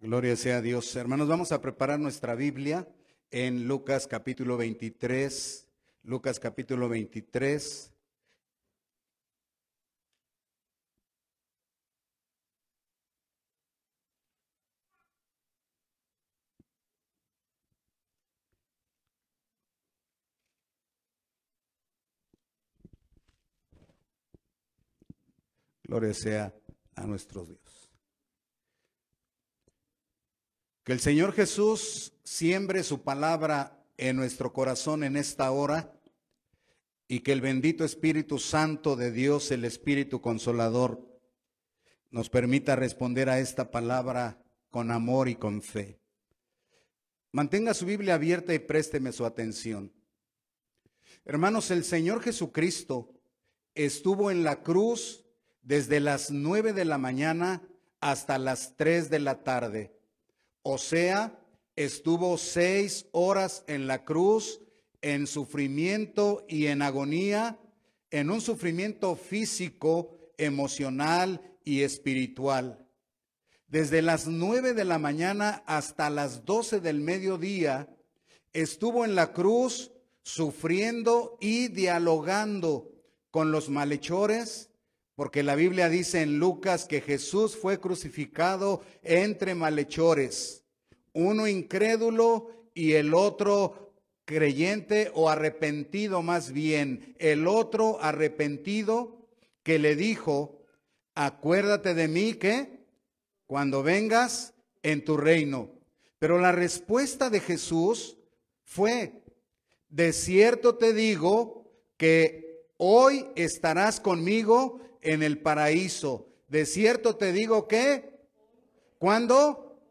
Gloria sea a Dios. Hermanos, vamos a preparar nuestra Biblia en Lucas capítulo 23. Lucas capítulo 23. Gloria sea a nuestro Dios. Que el Señor Jesús siembre su palabra en nuestro corazón en esta hora y que el bendito Espíritu Santo de Dios, el Espíritu Consolador, nos permita responder a esta palabra con amor y con fe. Mantenga su Biblia abierta y présteme su atención. Hermanos, el Señor Jesucristo estuvo en la cruz desde las 9 de la mañana hasta las 3 de la tarde. O sea, estuvo 6 horas en la cruz, en sufrimiento y en agonía, en un sufrimiento físico, emocional y espiritual. Desde las 9 de la mañana hasta las 12 del mediodía, estuvo en la cruz sufriendo y dialogando con los malhechores, porque la Biblia dice en Lucas que Jesús fue crucificado entre malhechores, uno incrédulo y el otro creyente o arrepentido más bien, el otro arrepentido que le dijo, acuérdate de mí que cuando vengas en tu reino. Pero la respuesta de Jesús fue, de cierto te digo que hoy estarás conmigo en el paraíso. De cierto te digo que, ¿cuándo?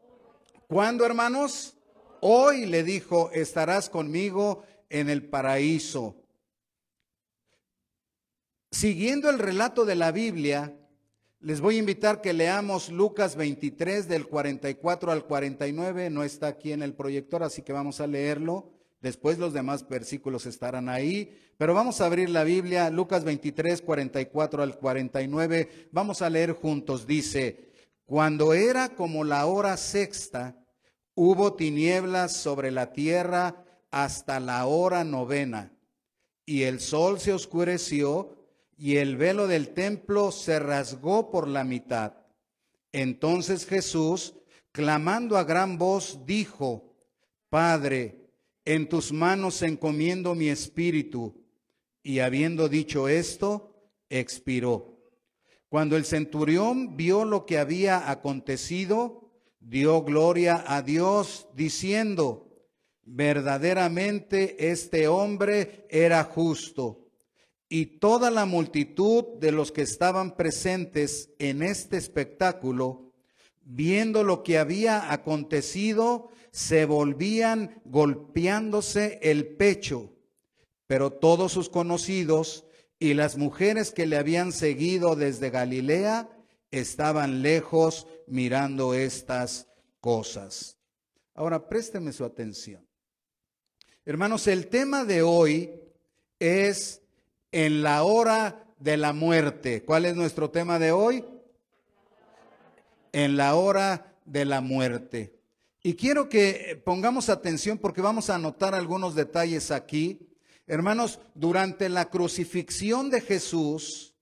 ¿Cuándo, hermanos? Hoy le dijo, estarás conmigo en el paraíso. Siguiendo el relato de la Biblia, les voy a invitar que leamos Lucas 23 del 44 al 49. No está aquí en el proyector, así que vamos a leerlo. Después los demás versículos estarán ahí, pero vamos a abrir la Biblia, Lucas 23, 44 al 49. Vamos a leer juntos. Dice, cuando era como la hora sexta, hubo tinieblas sobre la tierra hasta la hora novena, y el sol se oscureció, y el velo del templo se rasgó por la mitad. Entonces Jesús, clamando a gran voz, dijo, Padre, en tus manos encomiendo mi espíritu. Y habiendo dicho esto, expiró. Cuando el centurión vio lo que había acontecido, dio gloria a Dios, diciendo, verdaderamente este hombre era justo. Y toda la multitud de los que estaban presentes en este espectáculo, viendo lo que había acontecido, se volvían golpeándose el pecho. Pero todos sus conocidos y las mujeres que le habían seguido desde Galilea estaban lejos mirando estas cosas. Ahora, présteme su atención. Hermanos, el tema de hoy es en la hora de la muerte. ¿Cuál es nuestro tema de hoy? En la hora de la muerte. Y quiero que pongamos atención porque vamos a anotar algunos detalles aquí. Hermanos, durante la crucifixión de Jesús,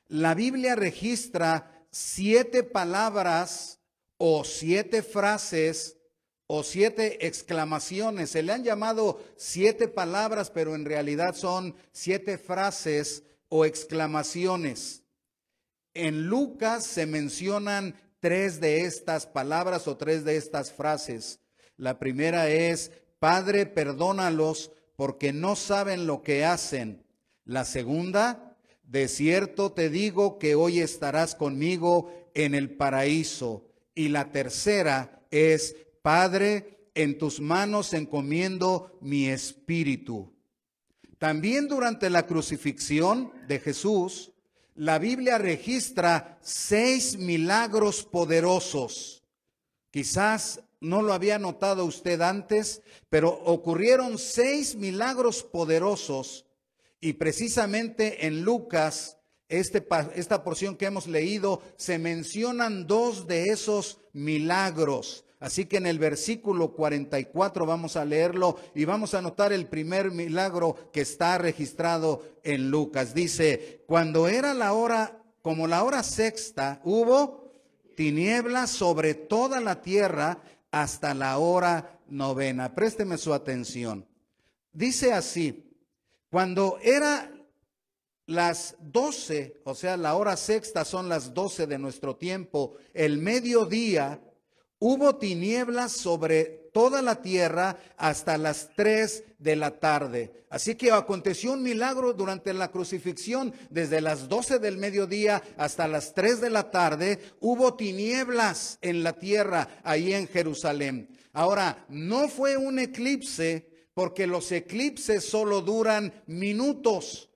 la Biblia registra 7 palabras o 7 frases o 7 exclamaciones. Se le han llamado 7 palabras, pero en realidad son 7 frases o exclamaciones. En Lucas se mencionan 3 de estas palabras o 3 de estas frases. La primera es, Padre, perdónalos porque no saben lo que hacen. La segunda, de cierto te digo que hoy estarás conmigo en el paraíso. Y la tercera es, Padre, en tus manos encomiendo mi espíritu. También durante la crucifixión de Jesús, la Biblia registra 6 milagros poderosos. Quizás no lo había notado usted antes, pero ocurrieron 6 milagros poderosos y precisamente en Lucas esta porción que hemos leído, se mencionan dos de esos milagros. Así que en el versículo 44 vamos a leerlo y vamos a notar el primer milagro que está registrado en Lucas. Dice, cuando era la hora, como la hora sexta, hubo tinieblas sobre toda la tierra hasta la hora novena. Présteme su atención. Dice así, cuando era las 12, o sea, la hora sexta son las 12 de nuestro tiempo, el mediodía, hubo tinieblas sobre toda la tierra hasta las 3 de la tarde. Así que aconteció un milagro durante la crucifixión. Desde las 12 del mediodía hasta las 3 de la tarde hubo tinieblas en la tierra, ahí en Jerusalén. Ahora, no fue un eclipse, porque los eclipses solo duran minutos.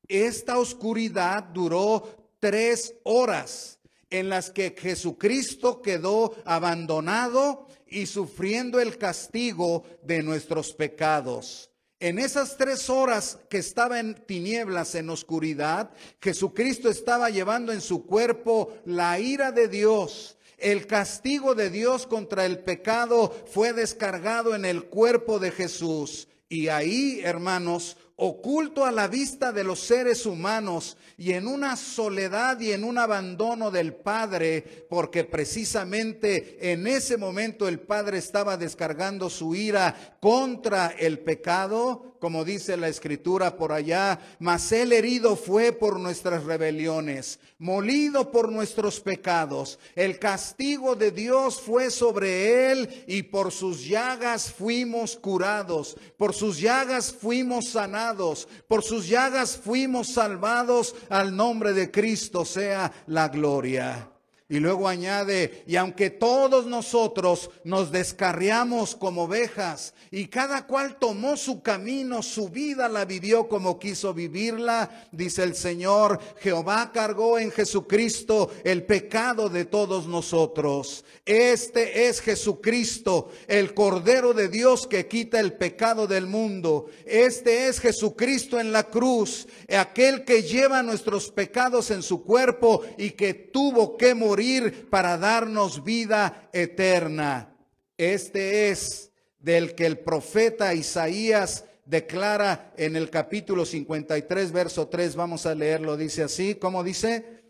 Esta oscuridad duró 3 horas. En las que Jesucristo quedó abandonado y sufriendo el castigo de nuestros pecados. En esas 3 horas que estaba en tinieblas, en oscuridad, Jesucristo estaba llevando en su cuerpo la ira de Dios. El castigo de Dios contra el pecado fue descargado en el cuerpo de Jesús. Y ahí, hermanos, oculto a la vista de los seres humanos y en una soledad y en un abandono del Padre, porque precisamente en ese momento el Padre estaba descargando su ira contra el pecado, como dice la Escritura por allá, mas él herido fue por nuestras rebeliones, molido por nuestros pecados. El castigo de Dios fue sobre él y por sus llagas fuimos curados, por sus llagas fuimos sanados, por sus llagas fuimos salvados. Al nombre de Cristo sea la gloria. Y luego añade, y aunque todos nosotros nos descarriamos como ovejas, y cada cual tomó su camino, su vida la vivió como quiso vivirla, dice el Señor, Jehová cargó en Jesucristo el pecado de todos nosotros. Este es Jesucristo, el Cordero de Dios que quita el pecado del mundo. Este es Jesucristo en la cruz, aquel que lleva nuestros pecados en su cuerpo y que tuvo que morir para darnos vida eterna. Este es del que el profeta Isaías declara en el capítulo 53, verso 3. Vamos a leerlo, dice así, ¿cómo dice?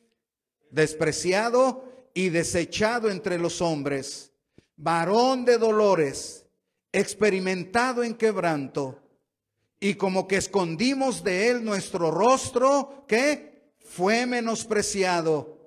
Despreciado y desechado entre los hombres, varón de dolores, experimentado en quebranto, y como que escondimos de él nuestro rostro, ¿qué? Fue menospreciado.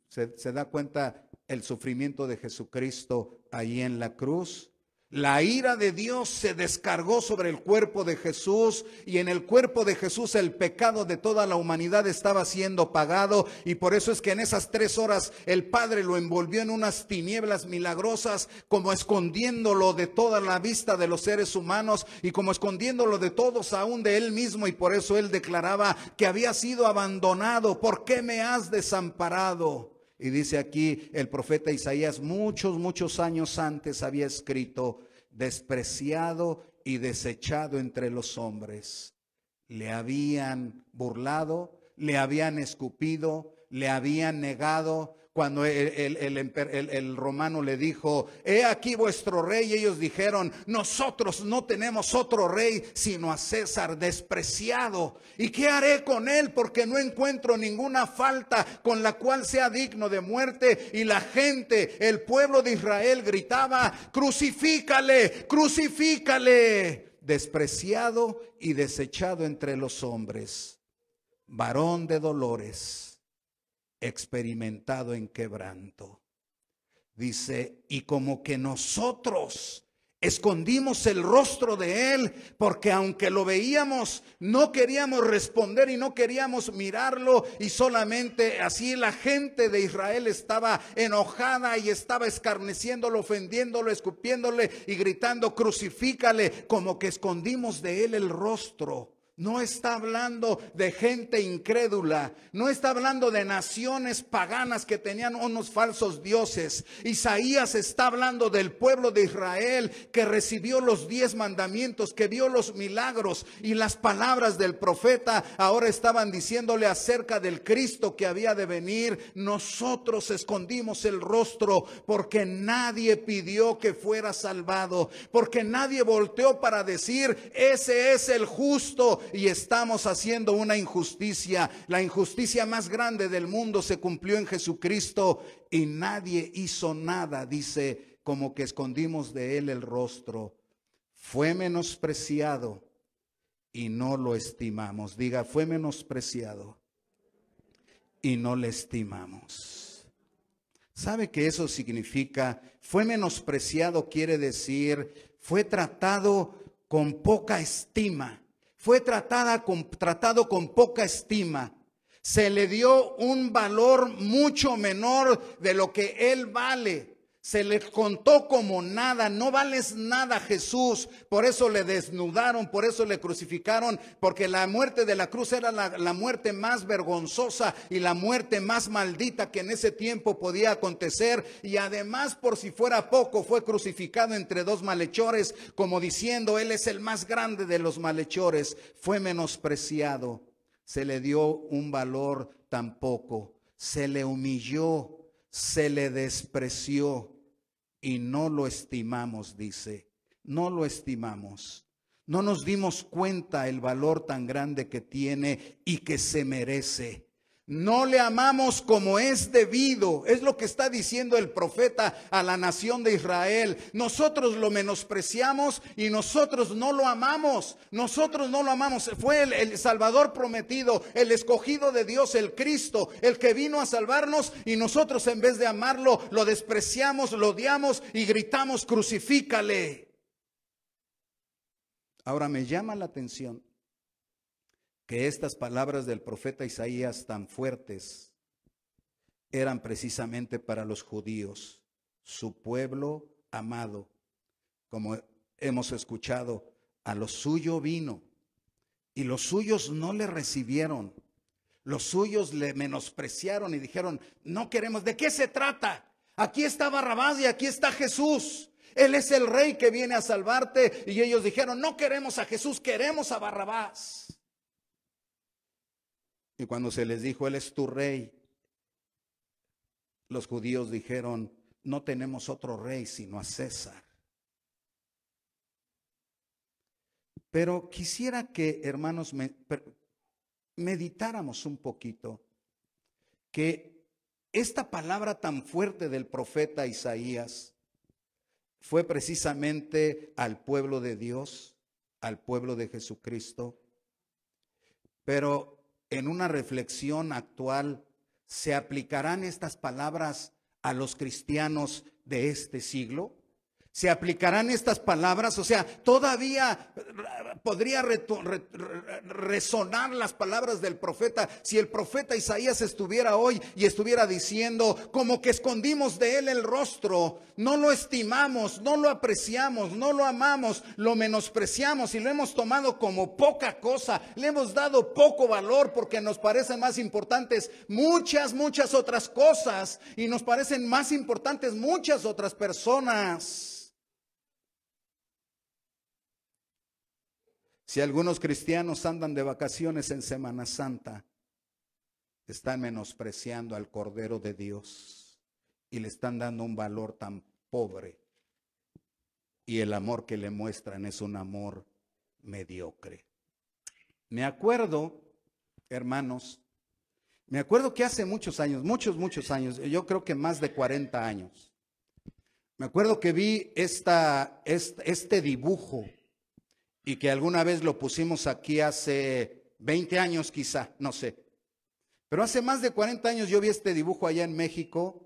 ¿Se da cuenta el sufrimiento de Jesucristo ahí en la cruz? La ira de Dios se descargó sobre el cuerpo de Jesús, y en el cuerpo de Jesús el pecado de toda la humanidad estaba siendo pagado, y por eso es que en esas 3 horas el Padre lo envolvió en unas tinieblas milagrosas, como escondiéndolo de toda la vista de los seres humanos y como escondiéndolo de todos, aún de él mismo, y por eso él declaraba que había sido abandonado. ¿Por qué me has desamparado? Y dice aquí el profeta Isaías, muchos años antes había escrito, despreciado y desechado entre los hombres. Le habían burlado, le habían escupido, le habían negado. Cuando el romano le dijo, he aquí vuestro rey, y ellos dijeron, nosotros no tenemos otro rey sino a César, despreciado. ¿Y qué haré con él? Porque no encuentro ninguna falta con la cual sea digno de muerte. Y la gente, el pueblo de Israel gritaba, crucifícale, crucifícale. Despreciado y desechado entre los hombres, varón de dolores, experimentado en quebranto. Dice, y como que nosotros escondimos el rostro de él, porque aunque lo veíamos, no queríamos responder y no queríamos mirarlo, y solamente así la gente de Israel estaba enojada y estaba escarneciéndolo, ofendiéndolo, escupiéndole y gritando, crucifícale, como que escondimos de él el rostro. No está hablando de gente incrédula, no está hablando de naciones paganas que tenían unos falsos dioses. Isaías está hablando del pueblo de Israel que recibió los 10 mandamientos, que vio los milagros, y las palabras del profeta ahora estaban diciéndole acerca del Cristo que había de venir. Nosotros escondimos el rostro porque nadie pidió que fuera salvado, porque nadie volteó para decir: ese es el justo. Y estamos haciendo una injusticia. La injusticia más grande del mundo se cumplió en Jesucristo y nadie hizo nada. Dice, como que escondimos de él el rostro. Fue menospreciado y no lo estimamos. Diga, fue menospreciado y no le estimamos. ¿Sabe qué eso significa? Fue menospreciado quiere decir, fue tratado con poca estima. Fue tratado con poca estima. Se le dio un valor mucho menor de lo que él vale. Se le contó como nada. No vales nada, Jesús. Por eso le desnudaron, por eso le crucificaron, porque la muerte de la cruz era la muerte más vergonzosa y la muerte más maldita que en ese tiempo podía acontecer. Y además, por si fuera poco, fue crucificado entre 2 malhechores, como diciendo: él es el más grande de los malhechores. Fue menospreciado. Se le dio un valor tan poco. Se le humilló, se le despreció. Y no lo estimamos, dice, no lo estimamos. No nos dimos cuenta el valor tan grande que tiene y que se merece. No le amamos como es debido. Es lo que está diciendo el profeta a la nación de Israel. Nosotros lo menospreciamos y nosotros no lo amamos. Nosotros no lo amamos. Fue el Salvador prometido, el escogido de Dios, el Cristo, el que vino a salvarnos, y nosotros en vez de amarlo, lo despreciamos, lo odiamos y gritamos: crucifícale. Ahora me llama la atención que estas palabras del profeta Isaías tan fuertes eran precisamente para los judíos, su pueblo amado. Como hemos escuchado, a lo suyo vino y los suyos no le recibieron. Los suyos le menospreciaron y dijeron: no queremos. ¿De qué se trata? Aquí está Barrabás y aquí está Jesús. Él es el rey que viene a salvarte. Y ellos dijeron: no queremos a Jesús, queremos a Barrabás. Y cuando se les dijo: él es tu rey, los judíos dijeron: no tenemos otro rey sino a César. Pero quisiera que, hermanos, meditáramos un poquito que esta palabra tan fuerte del profeta Isaías fue precisamente al pueblo de Dios, al pueblo de Jesucristo. Pero en una reflexión actual, ¿se aplicarán estas palabras a los cristianos de este siglo? ¿Se aplicarán estas palabras? O sea, todavía podría resonar las palabras del profeta si el profeta Isaías estuviera hoy y estuviera diciendo: como que escondimos de él el rostro, no lo estimamos, no lo apreciamos, no lo amamos, lo menospreciamos y lo hemos tomado como poca cosa, le hemos dado poco valor porque nos parecen más importantes muchas otras cosas y nos parecen más importantes muchas otras personas. Si algunos cristianos andan de vacaciones en Semana Santa, están menospreciando al Cordero de Dios y le están dando un valor tan pobre. Y el amor que le muestran es un amor mediocre. Me acuerdo, hermanos, que hace muchos años, muchos años, yo creo que más de 40 años, me acuerdo que vi este dibujo. Y que alguna vez lo pusimos aquí hace 20 años quizá, no sé. Pero hace más de 40 años yo vi este dibujo allá en México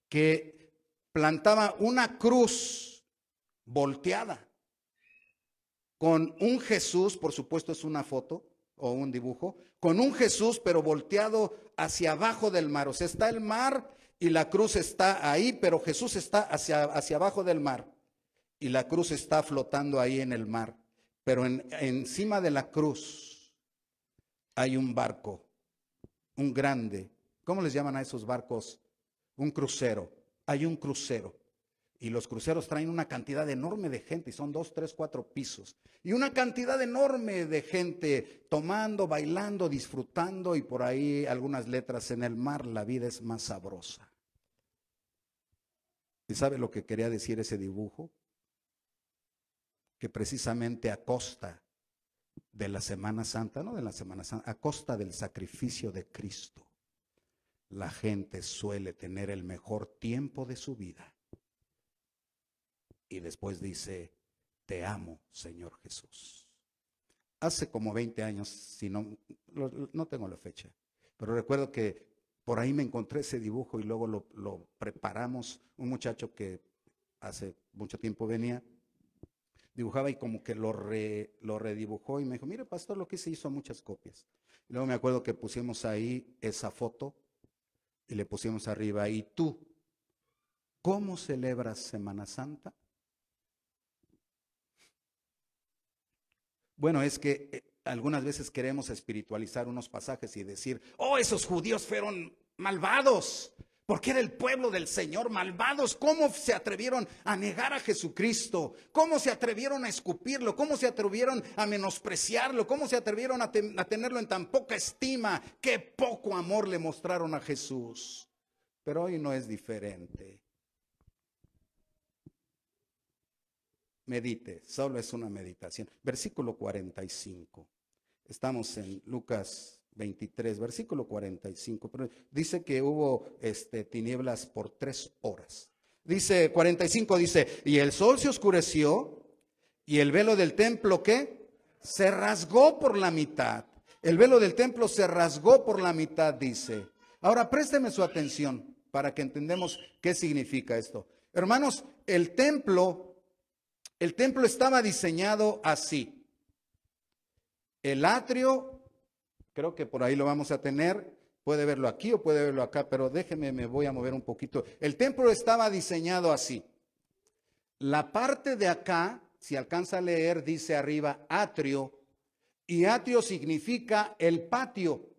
que plantaba una cruz volteada con un Jesús, por supuesto es una foto o un dibujo, con un Jesús pero volteado hacia abajo del mar. O sea, está el mar y la cruz está ahí, pero Jesús está hacia abajo del mar y la cruz está flotando ahí en el mar. Pero encima de la cruz hay un barco, un grande. ¿Cómo les llaman a esos barcos? Un crucero. Hay un crucero. Y los cruceros traen una cantidad enorme de gente, y son 2, 3, 4 pisos. Y una cantidad enorme de gente tomando, bailando, disfrutando, y por ahí algunas letras: en el mar la vida es más sabrosa. ¿Y sabe lo que quería decir ese dibujo? Que precisamente a costa de la Semana Santa, no de la Semana Santa, a costa del sacrificio de Cristo, la gente suele tener el mejor tiempo de su vida. Y después dice: te amo, Señor Jesús. Hace como 20 años, si no tengo la fecha, pero recuerdo que por ahí me encontré ese dibujo y luego lo preparamos. Un muchacho que hace mucho tiempo venía, dibujaba y como que lo redibujó y me dijo: mire, pastor, lo que se hizo muchas copias. Y luego me acuerdo que pusimos ahí esa foto y le pusimos arriba: ¿y tú cómo celebras Semana Santa? Bueno, es que algunas veces queremos espiritualizar unos pasajes y decir: oh, esos judíos fueron malvados, porque era el pueblo del Señor. Malvados, ¿cómo se atrevieron a negar a Jesucristo? ¿Cómo se atrevieron a escupirlo? ¿Cómo se atrevieron a menospreciarlo? ¿Cómo se atrevieron a tenerlo en tan poca estima? ¡Qué poco amor le mostraron a Jesús! Pero hoy no es diferente. Medite, solo es una meditación. Versículo 45. Estamos en Lucas 23, versículo 45. Pero dice que hubo tinieblas por 3 horas. Dice 45, dice: y el sol se oscureció y el velo del templo, ¿qué? Se rasgó por la mitad. El velo del templo se rasgó por la mitad, dice. Ahora présteme su atención para que entendamos qué significa esto. Hermanos, el templo estaba diseñado así. El atrio, creo que por ahí lo vamos a tener, puede verlo aquí o puede verlo acá, pero déjeme, me voy a mover un poquito. El templo estaba diseñado así. La parte de acá, si alcanza a leer, dice arriba atrio, y atrio significa el patio.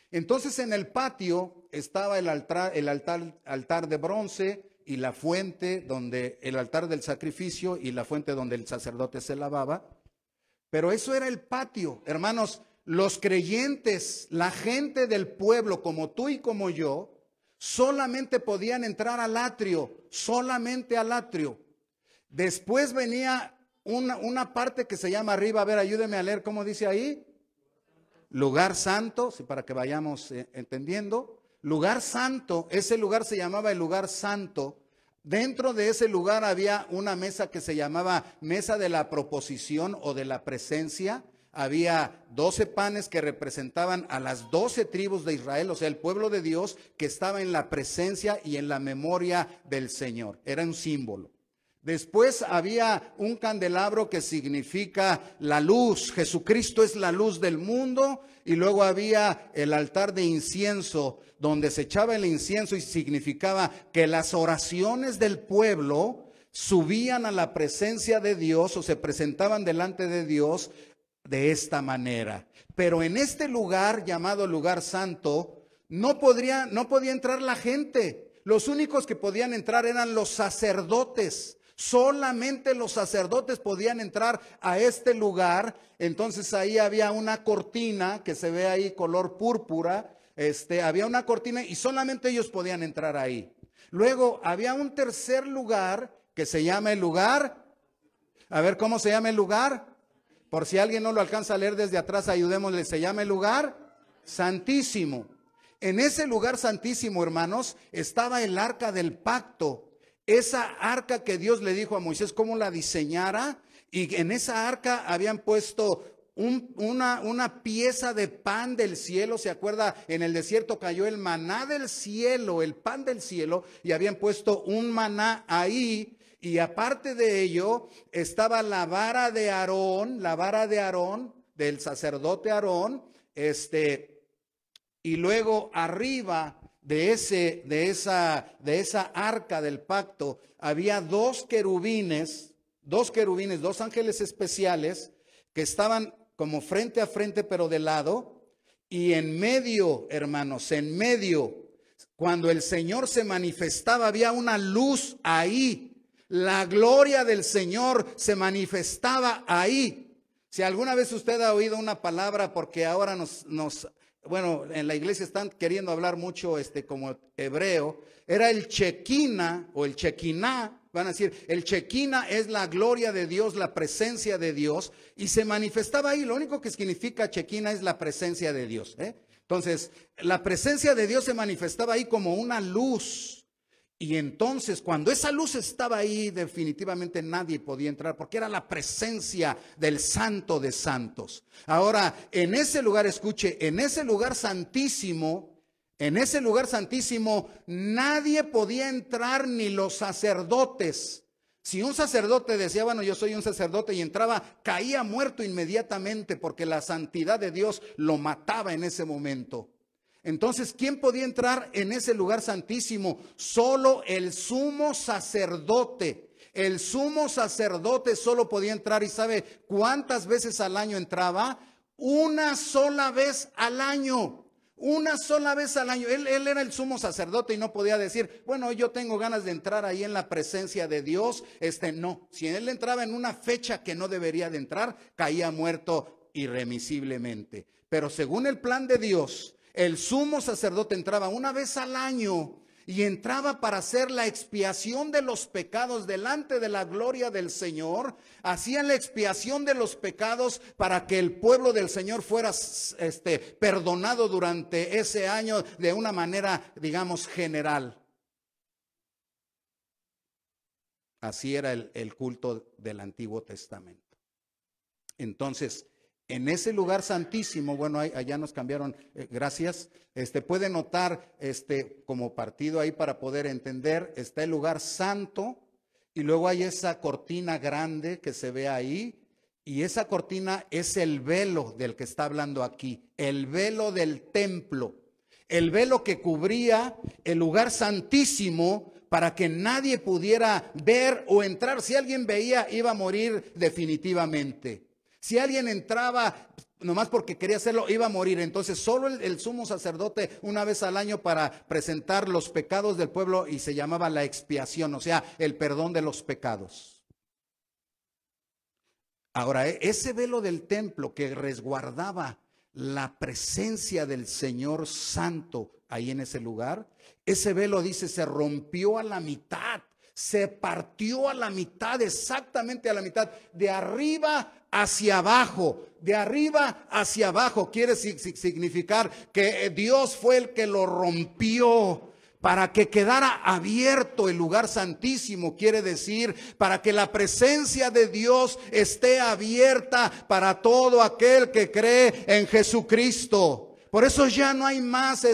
Entonces en el patio estaba el altar de bronce, y la fuente donde el altar del sacrificio, y la fuente donde el sacerdote se lavaba. Pero eso era el patio. Hermanos, los creyentes, la gente del pueblo como tú y como yo, solamente podían entrar al atrio, solamente al atrio. Después venía una parte que se llama arriba, a ver, ayúdeme a leer cómo dice ahí. Lugar santo, para que vayamos entendiendo. Lugar santo, ese lugar se llamaba el lugar santo. Dentro de ese lugar había una mesa que se llamaba mesa de la proposición o de la presencia. Había 12 panes que representaban a las 12 tribus de Israel, o sea, el pueblo de Dios que estaba en la presencia y en la memoria del Señor. Era un símbolo. Después había un candelabro que significa la luz. Jesucristo es la luz del mundo. Y luego había el altar de incienso, donde se echaba el incienso y significaba que las oraciones del pueblo subían a la presencia de Dios o se presentaban delante de Dios de esta manera. Pero en este lugar llamado lugar santo no podía entrar la gente. Los únicos que podían entrar eran los sacerdotes. Solamente los sacerdotes podían entrar a este lugar. Entonces ahí había una cortina que se ve ahí color púrpura. Había una cortina y solamente ellos podían entrar ahí. Luego había un tercer lugar que se llama el lugar. A ver, ¿cómo se llama el lugar? Por si alguien no lo alcanza a leer desde atrás, ayudémosle. Se llama el lugar santísimo. En ese lugar santísimo, hermanos, estaba el arca del pacto. Esa arca que Dios le dijo a Moisés cómo la diseñara, y en esa arca habían puesto una pieza de pan del cielo. ¿Se acuerda? En el desierto cayó el maná del cielo, el pan del cielo, y habían puesto un maná ahí. Y aparte de ello estaba la vara de Aarón, del sacerdote Aarón, y luego arriba de esa arca del pacto había dos querubines, dos ángeles especiales que estaban como frente a frente pero de lado, Y en medio, hermanos, en medio, cuando el Señor se manifestaba, había una luz ahí. La gloria del Señor se manifestaba ahí. Si alguna vez usted ha oído una palabra, porque ahora bueno, en la iglesia están queriendo hablar mucho como hebreo, era el Shekinah o el Shekinah. Van a decir, el Shekinah es la gloria de Dios, la presencia de Dios, y se manifestaba ahí. Lo único que significa Shekinah es la presencia de Dios, Entonces, la presencia de Dios se manifestaba ahí como una luz. Y entonces, cuando esa luz estaba ahí, definitivamente nadie podía entrar, porque era la presencia del Santo de Santos. Ahora, en ese lugar, escuche, en ese lugar santísimo, nadie podía entrar, ni los sacerdotes. Si un sacerdote decía, bueno, yo soy un sacerdote, y entraba, caía muerto inmediatamente, porque la santidad de Dios lo mataba en ese momento. Entonces, ¿quién podía entrar en ese lugar santísimo? Solo el sumo sacerdote. El sumo sacerdote solo podía entrar. ¿Y sabe cuántas veces al año entraba? Una sola vez al año. Una sola vez al año. Él era el sumo sacerdote y no podía decir, bueno, yo tengo ganas de entrar ahí en la presencia de Dios. No, si él entraba en una fecha que no debería de entrar, caía muerto irremisiblemente. Pero según el plan de Dios, el sumo sacerdote entraba una vez al año y entraba para hacer la expiación de los pecados delante de la gloria del Señor. Hacían la expiación de los pecados para que el pueblo del Señor fuera perdonado durante ese año de una manera, digamos, general. Así era el culto del Antiguo Testamento. Entonces, en ese lugar santísimo, bueno, allá nos cambiaron, gracias. Puede notar como partido ahí para poder entender, está el lugar santo y luego hay esa cortina grande que se ve ahí, y esa cortina es el velo del que está hablando aquí, el velo del templo, el velo que cubría el lugar santísimo para que nadie pudiera ver o entrar. Si alguien veía, iba a morir definitivamente. Si alguien entraba nomás porque quería hacerlo, iba a morir. Entonces solo el sumo sacerdote una vez al año para presentar los pecados del pueblo, y se llamaba la expiación, o sea, el perdón de los pecados. Ahora, ese velo del templo que resguardaba la presencia del Señor Santo ahí en ese lugar, ese velo, dice, se rompió a la mitad. Se partió a la mitad, exactamente a la mitad, de arriba hacia abajo, de arriba hacia abajo. Quiere significar que Dios fue el que lo rompió para que quedara abierto el lugar santísimo. Quiere decir, para que la presencia de Dios esté abierta para todo aquel que cree en Jesucristo. Por eso ya no hay más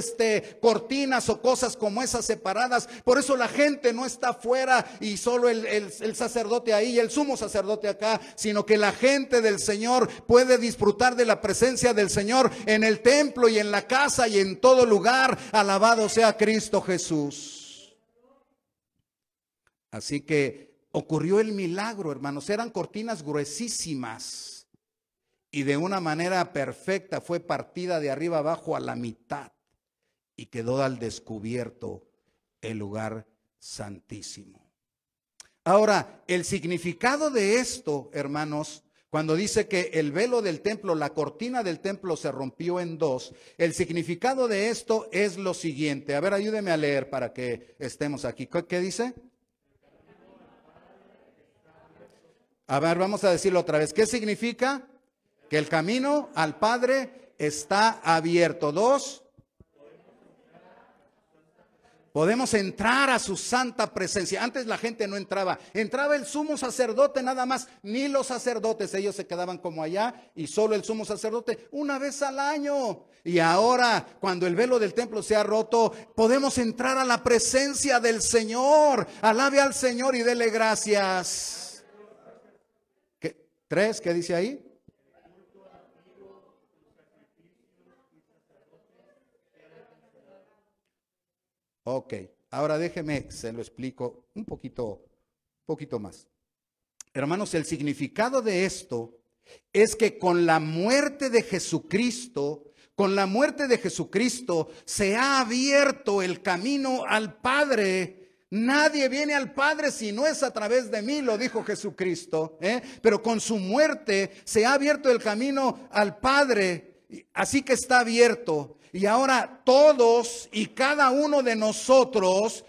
cortinas o cosas como esas separadas. Por eso la gente no está afuera y solo el sacerdote ahí y el sumo sacerdote acá, sino que la gente del Señor puede disfrutar de la presencia del Señor en el templo y en la casa y en todo lugar. Alabado sea Cristo Jesús. Así que ocurrió el milagro, hermanos. Eran cortinas gruesísimas. Y de una manera perfecta fue partida de arriba abajo a la mitad y quedó al descubierto el lugar santísimo. Ahora, el significado de esto, hermanos, cuando dice que el velo del templo, la cortina del templo se rompió en dos, el significado de esto es lo siguiente. A ver, ayúdeme a leer para que estemos aquí. ¿Qué dice? A ver, vamos a decirlo otra vez. ¿Qué significa? Que el camino al Padre está abierto. 2, podemos entrar a su santa presencia. Antes la gente no entraba. Entraba el sumo sacerdote nada más. Ni los sacerdotes, ellos se quedaban como allá. Y solo el sumo sacerdote una vez al año. Y ahora, cuando el velo del templo se ha roto, podemos entrar a la presencia del Señor. Alabe al Señor y dele gracias. 3, ¿qué dice ahí? Ok, ahora déjeme, se lo explico un poquito más. Hermanos, el significado de esto es que con la muerte de Jesucristo, con la muerte de Jesucristo se ha abierto el camino al Padre. Nadie viene al Padre si no es a través de mí, lo dijo Jesucristo, pero con su muerte se ha abierto el camino al Padre, así que está abierto. Y ahora todos y cada uno de nosotros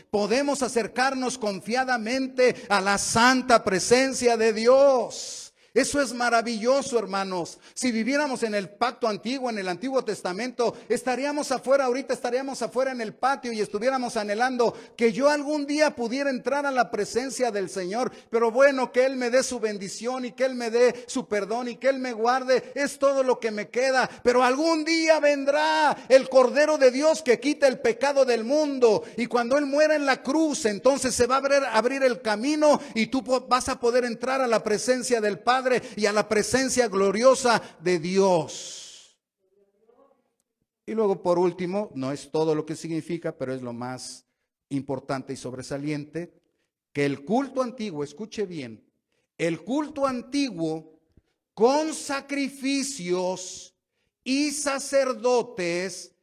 podemos acercarnos confiadamente a la santa presencia de Dios. Eso es maravilloso, hermanos. Si viviéramos en el pacto antiguo, en el Antiguo Testamento, estaríamos afuera en el patio y estuviéramos anhelando que yo algún día pudiera entrar a la presencia del Señor. Pero bueno, que Él me dé su bendición y que Él me dé su perdón y que Él me guarde, es todo lo que me queda. Pero algún día vendrá el Cordero de Dios que quita el pecado del mundo. Y cuando Él muera en la cruz, entonces se va a abrir el camino y tú vas a poder entrar a la presencia del Padre y a la presencia gloriosa de Dios. Y luego, por último, no es todo lo que significa, pero es lo más importante y sobresaliente, que el culto antiguo, escuche bien, el culto antiguo con sacrificios y sacerdotes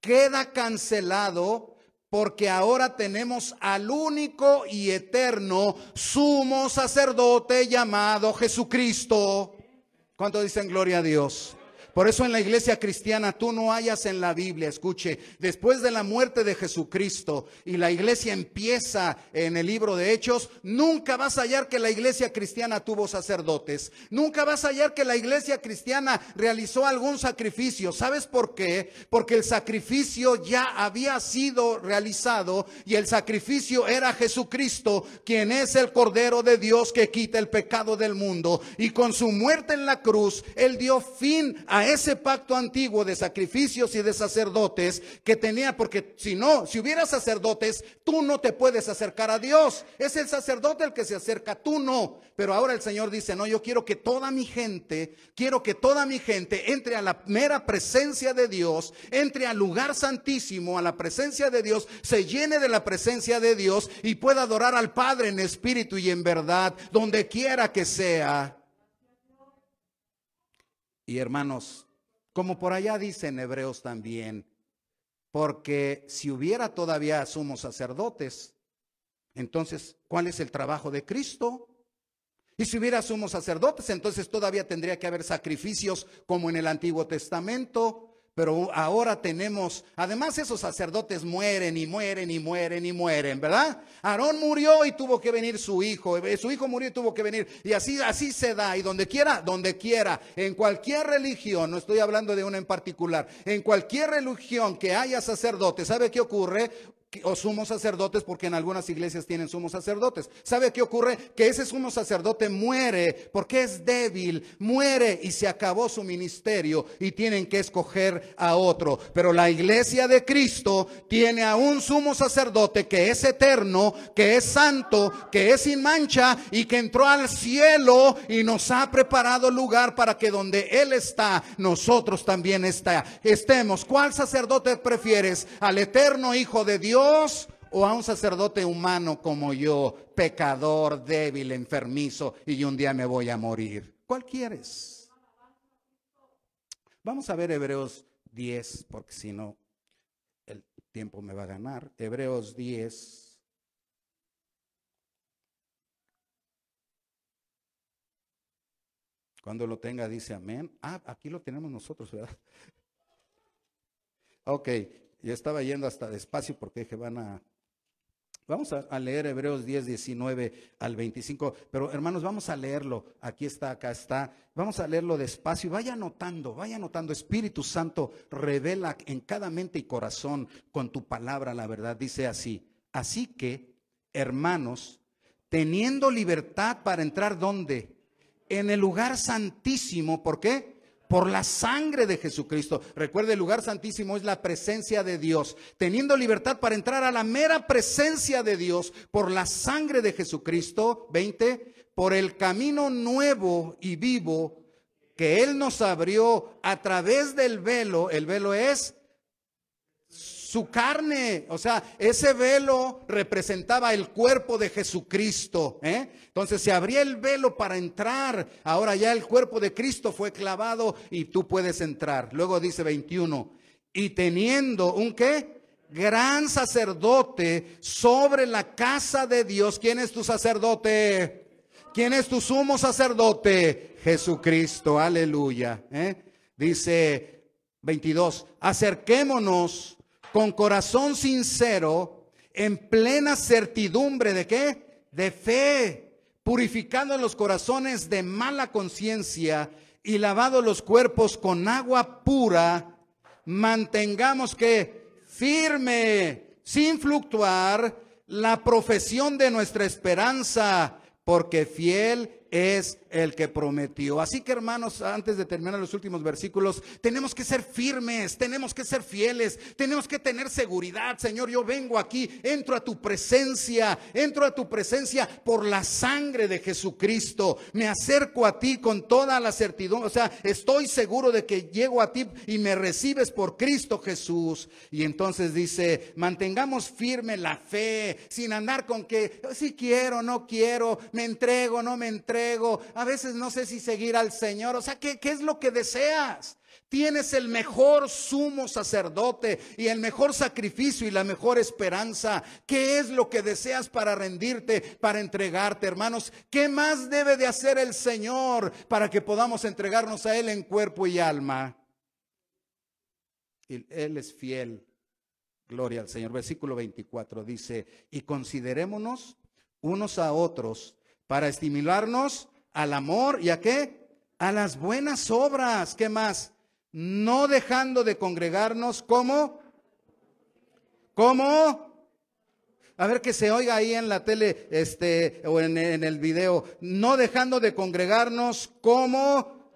queda cancelado, porque ahora tenemos al único y eterno sumo sacerdote llamado Jesucristo. ¿Cuánto dicen gloria a Dios? Por eso en la iglesia cristiana tú no hallas en la Biblia, escuche, después de la muerte de Jesucristo y la iglesia empieza en el libro de Hechos, nunca vas a hallar que la iglesia cristiana tuvo sacerdotes. Nunca vas a hallar que la iglesia cristiana realizó algún sacrificio. ¿Sabes por qué? Porque el sacrificio ya había sido realizado y el sacrificio era Jesucristo, quien es el Cordero de Dios que quita el pecado del mundo. Y con su muerte en la cruz, Él dio fin a ese pacto antiguo de sacrificios y de sacerdotes que tenía, porque si hubiera sacerdotes, tú no te puedes acercar a Dios. Es el sacerdote el que se acerca, tú no. Pero ahora el Señor dice, no, yo quiero que toda mi gente entre a la mera presencia de Dios, entre al lugar santísimo, a la presencia de Dios, se llene de la presencia de Dios y pueda adorar al Padre en espíritu y en verdad, donde quiera que sea. Y hermanos, como por allá dicen Hebreos también, porque si hubiera todavía sumos sacerdotes, entonces, ¿cuál es el trabajo de Cristo? Y si hubiera sumos sacerdotes, entonces todavía tendría que haber sacrificios como en el Antiguo Testamento. Pero ahora tenemos, además esos sacerdotes mueren, ¿verdad? Aarón murió y tuvo que venir su hijo murió y tuvo que venir, y así se da, y donde quiera, en cualquier religión, no estoy hablando de una en particular, en cualquier religión que haya sacerdotes, ¿sabe qué ocurre? O sumos sacerdotes, porque en algunas iglesias tienen sumos sacerdotes. ¿Sabe qué ocurre? Que ese sumo sacerdote muere porque es débil, muere y se acabó su ministerio y tienen que escoger a otro. Pero la iglesia de Cristo tiene a un sumo sacerdote que es eterno, que es santo, que es sin mancha y que entró al cielo y nos ha preparado lugar para que donde Él está, nosotros también estemos. ¿Cuál sacerdote prefieres? ¿Al eterno Hijo de Dios o a un sacerdote humano como yo, pecador, débil, enfermizo y un día me voy a morir? ¿Cuál quieres? Vamos a ver Hebreos 10, porque si no el tiempo me va a ganar. Hebreos 10. Cuando lo tenga dice amén. Aquí lo tenemos nosotros, ¿verdad? Ok. Yo estaba yendo hasta despacio porque dije, vamos a leer Hebreos 10, 19 al 25. Pero hermanos, vamos a leerlo. Aquí está, acá está. Vamos a leerlo despacio. Vaya anotando. Espíritu Santo, revela en cada mente y corazón con tu palabra la verdad. Dice así: así que, hermanos, teniendo libertad para entrar, ¿dónde? En el lugar santísimo. ¿Por qué? Por la sangre de Jesucristo. Recuerde, el lugar santísimo es la presencia de Dios. Teniendo libertad para entrar a la mera presencia de Dios por la sangre de Jesucristo. 20. Por el camino nuevo y vivo que Él nos abrió a través del velo. El velo es su carne. O sea, ese velo representaba el cuerpo de Jesucristo, ¿eh? Entonces se abría el velo para entrar. Ahora ya el cuerpo de Cristo fue clavado y tú puedes entrar. Luego dice 21, y teniendo un ¿qué? Gran sacerdote sobre la casa de Dios. ¿Quién es tu sacerdote? ¿Quién es tu sumo sacerdote? Jesucristo, aleluya, ¿eh? Dice 22, acerquémonos con corazón sincero, en plena certidumbre ¿de qué? De fe, purificando los corazones de mala conciencia y lavados los cuerpos con agua pura, mantengamos que firme, sin fluctuar, la profesión de nuestra esperanza, porque fiel es el que prometió. Así que, hermanos, antes de terminar los últimos versículos, tenemos que ser firmes, tenemos que ser fieles, tenemos que tener seguridad. Señor, yo vengo aquí, entro a tu presencia por la sangre de Jesucristo. Me acerco a ti con toda la certidumbre, o sea, estoy seguro de que llego a ti y me recibes por Cristo Jesús. Y entonces dice, mantengamos firme la fe, sin andar con que si quiero, no quiero, me entrego, no me entrego. A veces no sé si seguir al Señor. O sea, ¿qué es lo que deseas? Tienes el mejor sumo sacerdote y el mejor sacrificio y la mejor esperanza. ¿Qué es lo que deseas para rendirte, para entregarte, hermanos? ¿Qué más debe de hacer el Señor para que podamos entregarnos a Él en cuerpo y alma? Y Él es fiel. Gloria al Señor. Versículo 24 dice, y considerémonos unos a otros para estimularnos al amor y ¿a qué? A las buenas obras. ¿Qué más? No dejando de congregarnos. ¿Cómo? ¿Cómo? A ver que se oiga ahí en la tele o en el video. No dejando de congregarnos. ¿Cómo?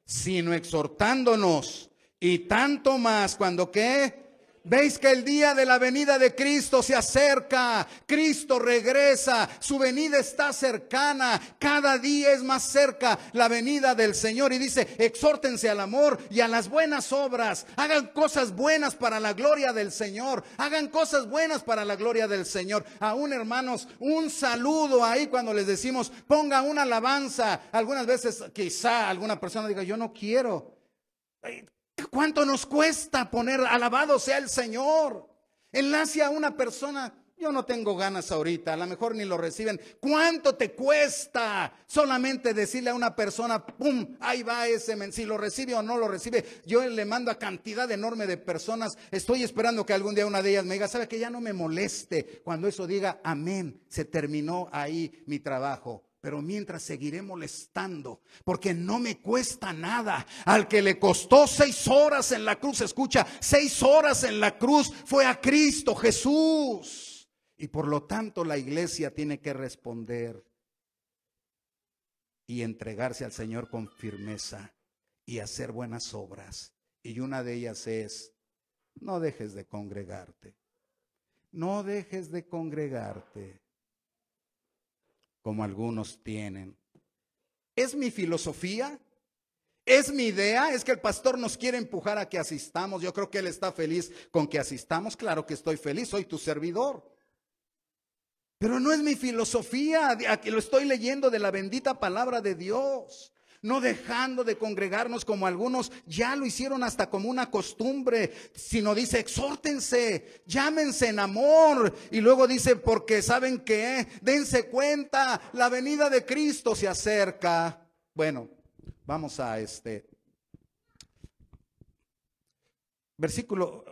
Sino exhortándonos. Y tanto más cuando ¿qué? Veis que el día de la venida de Cristo se acerca. Cristo regresa. Su venida está cercana. Cada día es más cerca la venida del Señor. Y dice, exhórtense al amor y a las buenas obras. Hagan cosas buenas para la gloria del Señor. Hagan cosas buenas para la gloria del Señor. Aún, hermanos, un saludo ahí cuando les decimos, ponga una alabanza. Algunas veces quizá alguna persona diga, yo no quiero. ¿Cuánto nos cuesta poner alabado sea el Señor? Enlace a una persona, yo no tengo ganas ahorita, a lo mejor ni lo reciben. ¿Cuánto te cuesta solamente decirle a una persona, pum, ahí va ese, si lo recibe o no lo recibe? Yo le mando a cantidad enorme de personas, estoy esperando que algún día una de ellas me diga, ¿sabe que ya no me moleste? Cuando eso diga, amén, se terminó ahí mi trabajo. Pero mientras seguiré molestando, porque no me cuesta nada. Al que le costó 6 horas en la cruz, escucha, 6 horas en la cruz fue a Cristo Jesús. Y por lo tanto la iglesia tiene que responder y entregarse al Señor con firmeza y hacer buenas obras. Y una de ellas es, no dejes de congregarte. No dejes de congregarte. Como algunos tienen. ¿Es mi filosofía? ¿Es mi idea? ¿Es que el pastor nos quiere empujar a que asistamos? Yo creo que él está feliz con que asistamos. Claro que estoy feliz, soy tu servidor. Pero no es mi filosofía. Aquí lo estoy leyendo de la bendita palabra de Dios. No dejando de congregarnos como algunos ya lo hicieron hasta como una costumbre, sino dice, exhórtense, llámense en amor. Y luego dice, porque ¿saben qué? Dense cuenta, la venida de Cristo se acerca. Bueno, vamos a versículo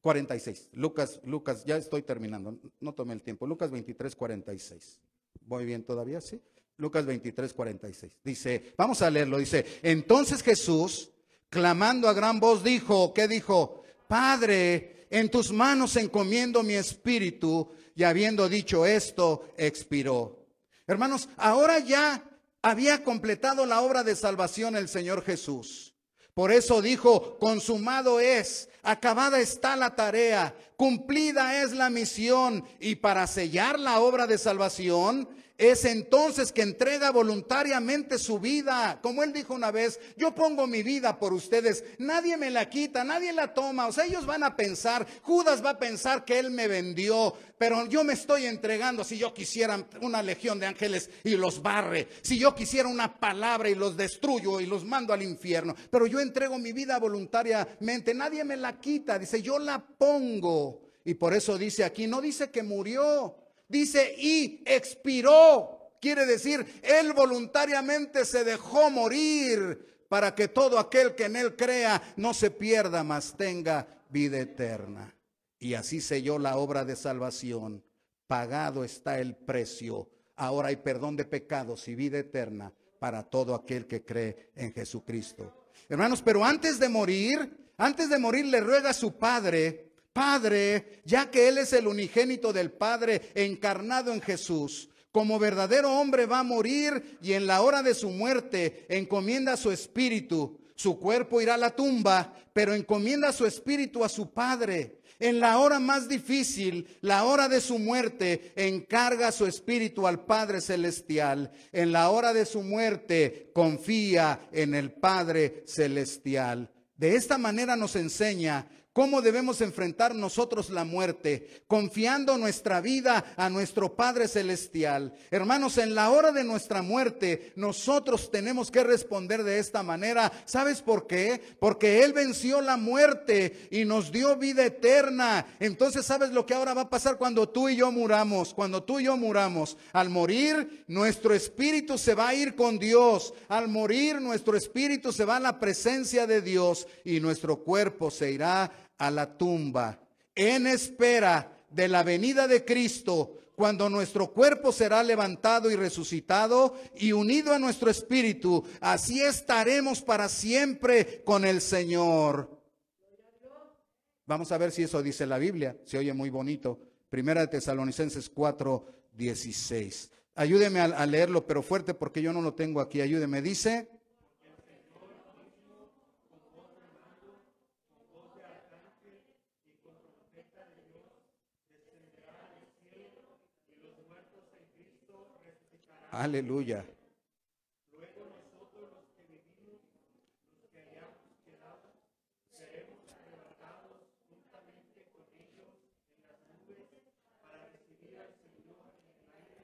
46. Lucas, ya estoy terminando, no tomé el tiempo. Lucas 23, 46. ¿Voy bien todavía? ¿Sí? Lucas 23, 46. Dice, vamos a leerlo, dice, entonces Jesús, clamando a gran voz, dijo, ¿qué dijo? Padre, en tus manos encomiendo mi espíritu. Y habiendo dicho esto, expiró. Hermanos, ahora ya había completado la obra de salvación el Señor Jesús. Por eso dijo, consumado es, acabada está la tarea, cumplida es la misión. Y para sellar la obra de salvación, es entonces que entrega voluntariamente su vida. Como él dijo una vez, yo pongo mi vida por ustedes, nadie me la quita, nadie la toma. O sea, ellos van a pensar, Judas va a pensar que él me vendió, pero yo me estoy entregando. Si yo quisiera una legión de ángeles y los barre, si yo quisiera una palabra y los destruyo y los mando al infierno, pero yo entrego mi vida voluntariamente, nadie me la quita. Dice, yo la pongo. Y por eso dice aquí, no dice que murió, dice y expiró. Quiere decir, él voluntariamente se dejó morir para que todo aquel que en él crea no se pierda, mas tenga vida eterna. Y así selló la obra de salvación. Pagado está el precio. Ahora hay perdón de pecados y vida eterna para todo aquel que cree en Jesucristo. Hermanos, pero antes de morir le ruega a su Padre: Padre, ya que Él es el unigénito del Padre encarnado en Jesús, como verdadero hombre va a morir y en la hora de su muerte encomienda su espíritu. Su cuerpo irá a la tumba, pero encomienda su espíritu a su Padre. En la hora más difícil, la hora de su muerte, encarga su espíritu al Padre Celestial. En la hora de su muerte, confía en el Padre Celestial. De esta manera nos enseña cómo debemos enfrentar nosotros la muerte, confiando nuestra vida a nuestro Padre Celestial. Hermanos, en la hora de nuestra muerte, nosotros tenemos que responder de esta manera. ¿Sabes por qué? Porque Él venció la muerte y nos dio vida eterna. Entonces, ¿sabes lo que ahora va a pasar cuando tú y yo muramos? Cuando tú y yo muramos, al morir, nuestro espíritu se va a ir con Dios. Al morir, nuestro espíritu se va a la presencia de Dios y nuestro cuerpo se irá a la tumba, en espera de la venida de Cristo, cuando nuestro cuerpo será levantado y resucitado y unido a nuestro espíritu. Así estaremos para siempre con el Señor. Vamos a ver si eso dice la Biblia. Se oye muy bonito. Primera de Tesalonicenses 4:16. Ayúdeme a leerlo, pero fuerte, porque yo no lo tengo aquí. Ayúdeme. Dice: aleluya. Luego nosotros los que vivimos, los que hayamos quedado, seremos arrebatados juntamente con ellos en las nubes para recibir al Señor en el aire.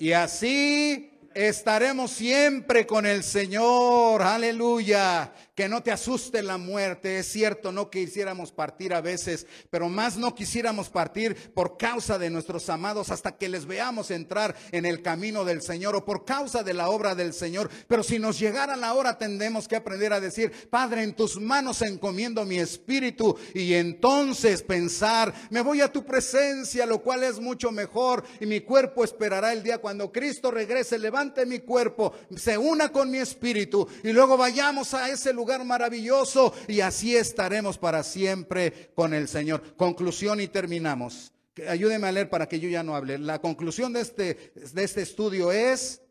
Y así estaremos siempre con el Señor. Aleluya. Que no te asuste la muerte. Es cierto, no quisiéramos partir a veces, pero más no quisiéramos partir por causa de nuestros amados hasta que les veamos entrar en el camino del Señor, o por causa de la obra del Señor. Pero si nos llegara la hora, tendremos que aprender a decir: Padre, en tus manos encomiendo mi espíritu. Y entonces pensar: me voy a tu presencia, lo cual es mucho mejor, y mi cuerpo esperará el día cuando Cristo regrese, levante mi cuerpo, se una con mi espíritu, y luego vayamos a ese lugar maravilloso, y así estaremos para siempre con el Señor. Conclusión y terminamos. Ayúdeme a leer para que yo ya no hable. La conclusión de este estudio es: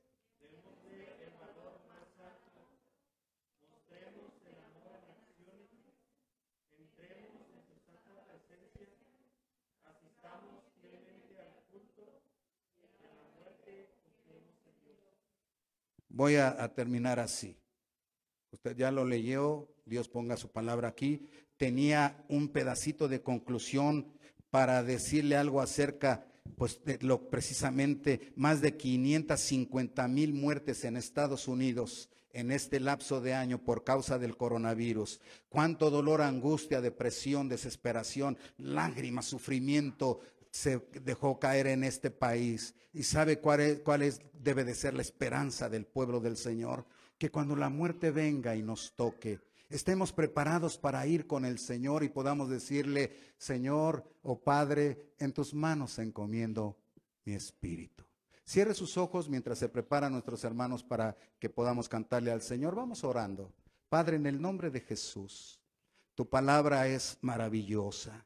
voy a terminar así. Usted ya lo leyó, Dios ponga su palabra aquí. Tenía un pedacito de conclusión para decirle algo acerca, pues, de lo precisamente más de 550,000 muertes en Estados Unidos en este lapso de año por causa del coronavirus. Cuánto dolor, angustia, depresión, desesperación, lágrimas, sufrimiento se dejó caer en este país. ¿Y sabe cuál debe de ser la esperanza del pueblo del Señor? Que cuando la muerte venga y nos toque, estemos preparados para ir con el Señor y podamos decirle: Señor, oh Padre, en tus manos encomiendo mi espíritu. Cierre sus ojos mientras se preparan nuestros hermanos para que podamos cantarle al Señor. Vamos orando. Padre, en el nombre de Jesús, tu palabra es maravillosa.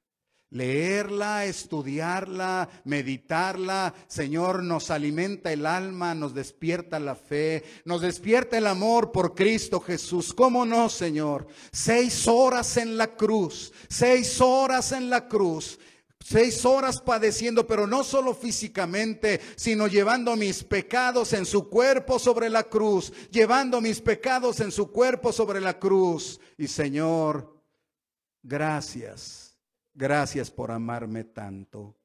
Leerla, estudiarla, meditarla, Señor, nos alimenta el alma, nos despierta la fe, nos despierta el amor por Cristo Jesús. ¿Cómo no, Señor? 6 horas en la cruz, 6 horas en la cruz. 6 horas padeciendo, pero no solo físicamente, sino llevando mis pecados en su cuerpo sobre la cruz, llevando mis pecados en su cuerpo sobre la cruz. Y Señor, gracias, gracias por amarme tanto.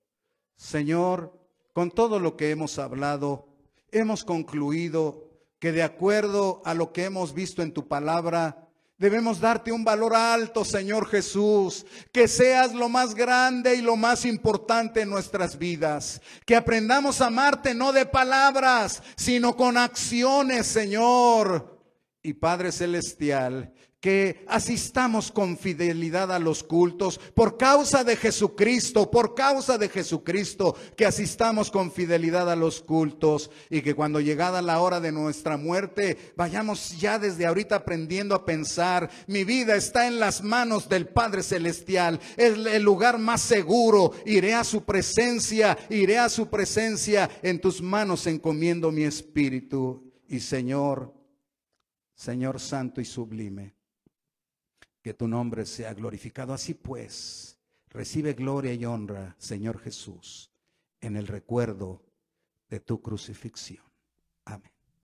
Señor, con todo lo que hemos hablado, hemos concluido que de acuerdo a lo que hemos visto en tu palabra, debemos darte un valor alto, Señor Jesús, que seas lo más grande y lo más importante en nuestras vidas, que aprendamos a amarte no de palabras, sino con acciones, Señor. Y Padre Celestial, que asistamos con fidelidad a los cultos por causa de Jesucristo, que asistamos con fidelidad a los cultos y que cuando llegada la hora de nuestra muerte vayamos ya desde ahorita aprendiendo a pensar: mi vida está en las manos del Padre Celestial, es el lugar más seguro, iré a su presencia, en tus manos encomiendo mi espíritu. Y Señor santo y sublime, que tu nombre sea glorificado. Así pues, recibe gloria y honra, Señor Jesús, en el recuerdo de tu crucifixión. Amén.